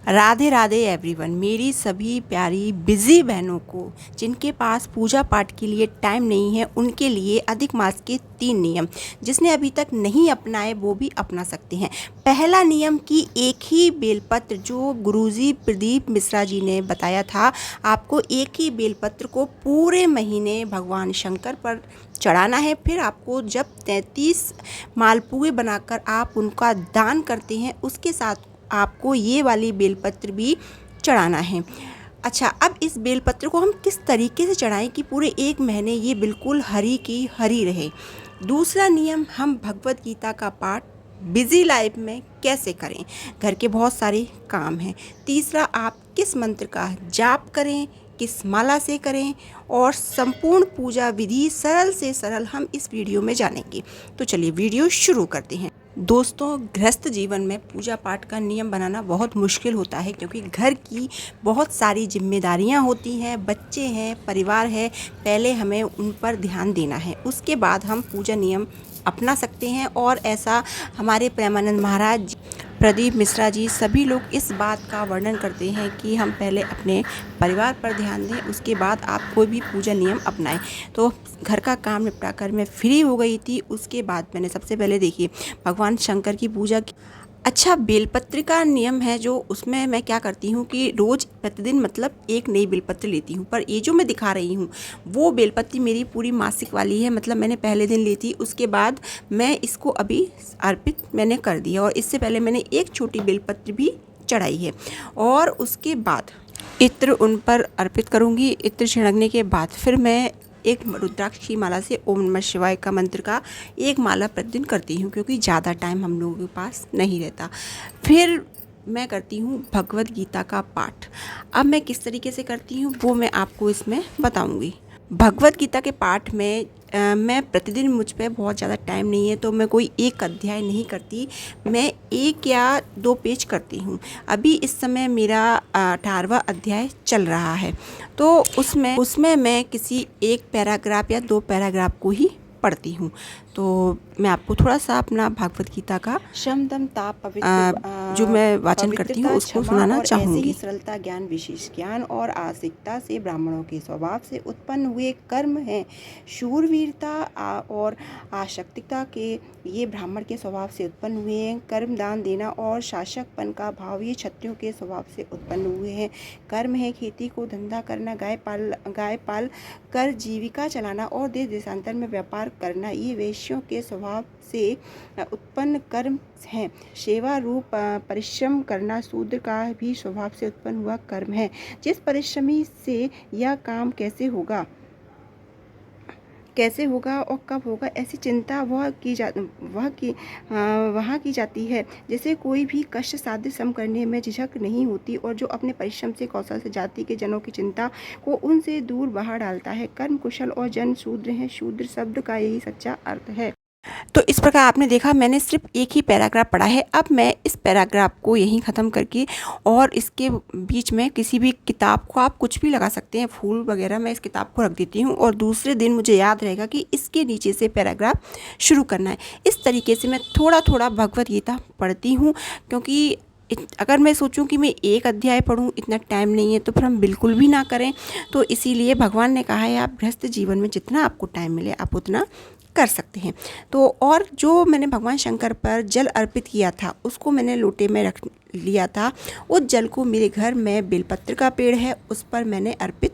Radhe Radhe everyone. मेरी सभी प्यारी बिजी बहनों को जिनके पास पूजा पाठ के लिए टाइम नहीं है, उनके लिए अधिक मास के 3 नियम जिसने अभी तक नहीं अपनाए वो भी अपना सकते हैं। पहला नियम कि एक ही बेलपत्र, जो गुरुजी प्रदीप मिश्रा जी ने बताया था, आपको एक ही बेलपत्र को पूरे महीने भगवान शंकर पर चढ़ाना है। फिर आपको जब 33 मालपुए बनाकर आप उनका दान करते हैं, उसके साथ आपको ये वाली बेलपत्र भी चढ़ाना है। अच्छा, अब इस बेलपत्र को हम किस तरीके से चढ़ाएं कि पूरे 1 महीने ये बिल्कुल हरी की हरी रहे। दूसरा नियम, हम भगवत गीता का पाठ बिजी लाइफ में कैसे करें, घर के बहुत सारे काम हैं। तीसरा, आप किस मंत्र का जाप करें, किस माला से करें, और संपूर्ण पूजा विधि सरल से सरल हम इस वीडियो में जानेंगे। तो चलिए वीडियो शुरू करते हैं। दोस्तों, गृहस्थ जीवन में पूजा पाठ का नियम बनाना बहुत मुश्किल होता है, क्योंकि घर की बहुत सारी जिम्मेदारियां होती हैं, बच्चे हैं, परिवार है। पहले हमें उन पर ध्यान देना है, उसके बाद हम पूजा नियम अपना सकते हैं। और ऐसा हमारे प्रेमानंद महाराज, प्रदीप मिश्रा जी, सभी लोग इस बात का वर्णन करते हैं कि हम पहले अपने परिवार पर ध्यान दें, उसके बाद आप कोई भी पूजा नियम अपनाएं। तो घर का काम निपटा कर मैं फ्री हो गई थी। उसके बाद मैंने सबसे पहले देखिए भगवान शंकर की पूजा की। अच्छा, बेलपत्र का नियम है जो, उसमें मैं क्या करती हूँ कि रोज़ प्रतिदिन मतलब एक नई बेलपत्र लेती हूँ। पर ये जो मैं दिखा रही हूँ वो बेलपत्री मेरी पूरी मासिक वाली है, मतलब मैंने पहले दिन ली थी, उसके बाद मैं इसको अभी अर्पित मैंने कर दिया। और इससे पहले मैंने एक छोटी बेलपत्र भी चढ़ाई है। और उसके बाद इत्र उन पर अर्पित करूँगी। इत्र छिड़कने के बाद फिर मैं एक रुद्राक्ष की माला से ओम नमः शिवाय का मंत्र का एक माला प्रतिदिन करती हूँ, क्योंकि ज़्यादा टाइम हम लोगों के पास नहीं रहता। फिर मैं करती हूँ भगवत गीता का पाठ। अब मैं किस तरीके से करती हूँ वो मैं आपको इसमें बताऊँगी। भगवत गीता के पाठ में मैं प्रतिदिन, मुझ पे बहुत ज़्यादा टाइम नहीं है तो मैं कोई एक अध्याय नहीं करती, मैं 1 या 2 पेज करती हूँ। अभी इस समय मेरा 18वां अध्याय चल रहा है, तो उसमें मैं किसी एक पैराग्राफ या 2 पैराग्राफ को ही पढ़ती हूँ। तो मैं आपको थोड़ा सा अपना भगवत गीता का शम दम ताप पवित्र जो मैं वाचन करती हूँ उसको सुनाना चाहूँगी। ऐसी ही सरलता, ज्ञान, विशेष ज्ञान और आस्तिकता से ब्राह्मणों के स्वभाव से उत्पन्न हुए कर्म हैं। शूरवीरता और आशक्तिकता के ये ब्राह्मण के स्वभाव से उत्पन्न हुए हैं। कर्म, दान देना और शासकपन का भाव ये क्षत्रियों के स्वभाव से उत्पन्न हुए हैं। कर्म है खेती को धंधा करना, गाय पाल कर जीविका चलाना और देश देशांतर में व्यापार करना, ये वैश्यों के स्वभाव से उत्पन्न कर्म हैं। सेवा रूप परिश्रम करना शूद्र का भी स्वभाव से उत्पन्न हुआ कर्म है। जिस परिश्रमी से यह काम कैसे होगा और कब होगा, ऐसी चिंता वहाँ की जाती है। जैसे कोई भी कष्ट साध्य श्रम करने में झिझक नहीं होती, और जो अपने परिश्रम से कौशल से जाति के जनों की चिंता को उनसे दूर बाहर डालता है। कर्म कुशल और जन शूद्र हैं। शूद्र शब्द का यही सच्चा अर्थ है। तो इस प्रकार आपने देखा, मैंने सिर्फ एक ही पैराग्राफ पढ़ा है। अब मैं इस पैराग्राफ को यहीं ख़त्म करके, और इसके बीच में किसी भी किताब को आप कुछ भी लगा सकते हैं, फूल वगैरह, मैं इस किताब को रख देती हूँ और दूसरे दिन मुझे याद रहेगा कि इसके नीचे से पैराग्राफ शुरू करना है। इस तरीके से मैं थोड़ा थोड़ा भगवत गीता पढ़ती हूँ, क्योंकि अगर मैं सोचूं कि मैं एक अध्याय पढूं, इतना टाइम नहीं है, तो फिर हम बिल्कुल भी ना करें। तो इसीलिए भगवान ने कहा है, आप गृहस्थ जीवन में जितना आपको टाइम मिले आप उतना कर सकते हैं। तो और जो मैंने भगवान शंकर पर जल अर्पित किया था उसको मैंने लोटे में रख लिया था। उस जल को मेरे घर में बेलपत्र का पेड़ है, उस पर मैंने अर्पित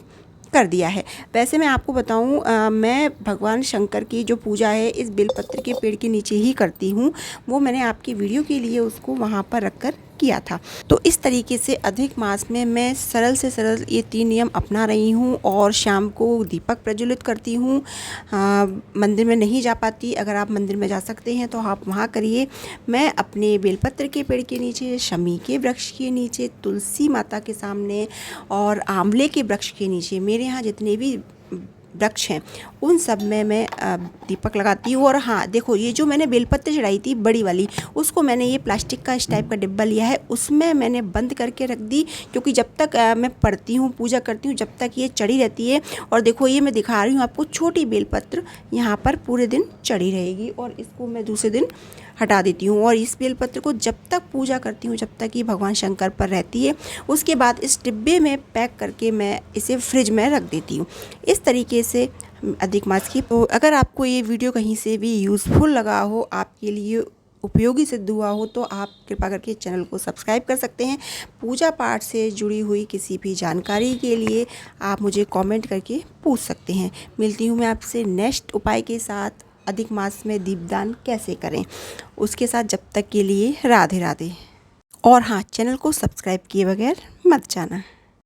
कर दिया है। वैसे मैं आपको बताऊं, मैं भगवान शंकर की जो पूजा है इस बेलपत्र के पेड़ के नीचे ही करती हूँ। वो मैंने आपकी वीडियो के लिए उसको वहाँ पर रख कर किया था। तो इस तरीके से अधिक मास में मैं सरल से सरल ये 3 नियम अपना रही हूँ। और शाम को दीपक प्रज्वलित करती हूँ। मंदिर में नहीं जा पाती, अगर आप मंदिर में जा सकते हैं तो आप वहाँ करिए। मैं अपने बेलपत्र के पेड़ के नीचे, शमी के वृक्ष के नीचे, तुलसी माता के सामने और आंवले के वृक्ष के नीचे, मेरे यहाँ जितने भी वृक्ष हैं उन सब में मैं दीपक लगाती हूँ। और हाँ देखो, ये जो मैंने बेलपत्र चढ़ाई थी बड़ी वाली, उसको मैंने ये प्लास्टिक का इस टाइप का डिब्बा लिया है, उसमें मैंने बंद करके रख दी, क्योंकि जब तक मैं पढ़ती हूँ, पूजा करती हूँ, जब तक ये चढ़ी रहती है। और देखो, ये मैं दिखा रही हूँ आपको, छोटी बेलपत्र यहाँ पर पूरे दिन चढ़ी रहेगी, और इसको मैं दूसरे दिन हटा देती हूँ और इस बेलपत्र को जब तक पूजा करती हूँ, जब तक ये भगवान शंकर पर रहती है, उसके बाद इस डिब्बे में पैक करके मैं इसे फ्रिज में रख देती हूँ। इस तरीके से अधिक मास की। तो अगर आपको ये वीडियो कहीं से भी यूज़फुल लगा हो, आपके लिए उपयोगी सिद्ध हुआ हो, तो आप कृपा करके चैनल को सब्सक्राइब कर सकते हैं। पूजा पाठ से जुड़ी हुई किसी भी जानकारी के लिए आप मुझे कमेंट करके पूछ सकते हैं। मिलती हूँ मैं आपसे नेक्स्ट उपाय के साथ, अधिक मास में दीपदान कैसे करें उसके साथ। जब तक के लिए राधे राधे। और हाँ, चैनल को सब्सक्राइब किए बगैर मत जाना।